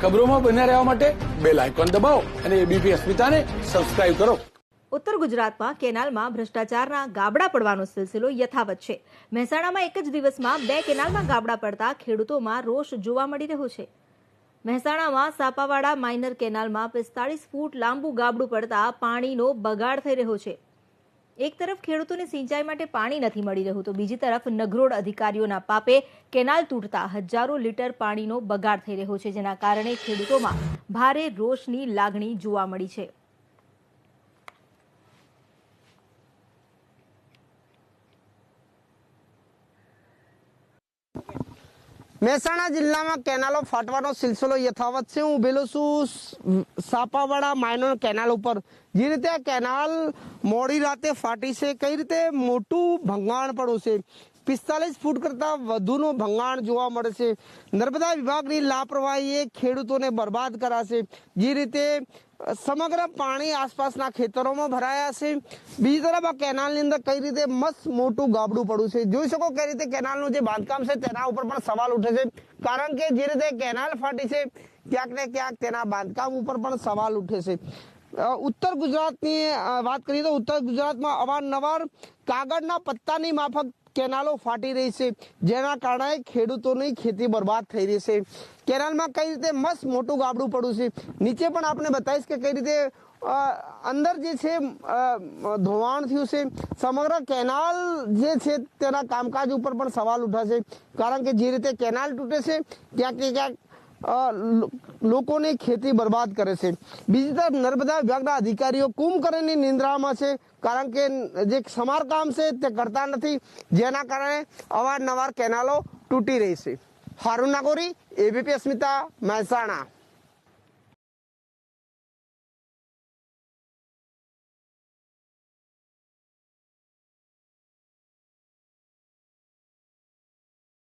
ખબરોમાં બન્યા રહેવા માટે બેલ આઇકોન દબાવો અને એબીપી અસ્મિતાને સબસ્ક્રાઇબ કરો। ઉત્તર ગુજરાતમાં કેનાલમાં ભ્રષ્ટાચારના ગાબડા પડવાનો સિલસિલો યથાવત છે। મહેસાણામાં એક જ દિવસમાં 2 કેનાલમાં ગાબડા પડતા ખેડૂતોમાં રોષ જોવા મળી રહ્યો છે। મહેસાણામાં સાપાવાડા માઇનર કેનાલમાં 45 ફૂટ લાંબુ ગાબડું પડતા પાણીનો બગાડ થઈ રહ્યો છે। એક તરફ ખેડૂતોને સિંચાઈ માટે પાણી નથી મળી રહ્યું તો બીજી તરફ નગરોડ અધિકારીઓના પાપે કેનાલ તૂટતા હજારો લીટર પાણીનો બગાડ થઈ રહ્યો છે, જેના કારણે ખેડૂતોમાં ભારે રોષની લાગણી જોવા મળી છે। મહેસાણા જિલ્લામાં કેનાલો ફાટવાનો સિલસિલો યથાવત છે। હું ઉભેલો છું સાપાવાડા માઇનર કેનાલ ઉપર। જે રીતે આ કેનાલ મોડી રાતે ફાટી છે, કઈ રીતે મોટું ભંગાણ પડ્યું છે, 45 ફૂટ કરતા વધુનું ભંગાણ જોવા મળે છે। નર્મદા વિભાગની લાપરવાહીએ ખેડૂતોને બરબાદ કરાશે। જે રીતે સમગ્ર પાણી આસપાસના ખેતરોમાં ભરાયા છે। બીજી તરફ આ કેનાલની અંદર કઈ રીતે મસ્ત મોટું ગાબડું પડ્યું છે। જોઈ શકો કઈ રીતે કેનાલનું જે બાંધકામ છે તેના ઉપર પણ સવાલ ઉઠે છે, કારણ કે જે રીતે કેનાલ ફાટી છે ક્યાંક ને ક્યાંક તેના બાંધકામ ઉપર પણ સવાલ ઉઠે છે। ઉત્તર ગુજરાતની વાત કરીએ તો ઉત્તર ગુજરાતમાં અવારનવાર કાગળના પત્તાની માફક કેનાલો ફાટી રહી છે, જેના કારણે ખેડૂતોની ખેતી બરબાદ થઈ રહી છે। કેનાલમાં કઈ રીતે મસ્ત મોટું ગાબડું પડ્યું છે। નીચે પણ આપણે બતાવીશ કે કઈ રીતે અંદર જે છે ધોવાણ થયું છે। સમગ્ર કેનાલ જે છે તેના કામકાજ ઉપર પણ સવાલ ઉઠાશે, કારણ કે જે રીતે કેનાલ તૂટે છે ક્યાંક ને ક્યાંક લોકોની ખેતી બરબાદ કરે છે। બીજી તરફ નર્મદા વિભાગના અધિકારીઓ કુંભકર્ણની નિંદ્રામાં છે, કારણ કે જે સમારકામ છે તે કરતા નથી, જેના કારણે અવારનવાર કેનાલો તૂટી રહી છે। હારૂન નાગોરી, એબીપી અસ્મિતા, મહેસાણા।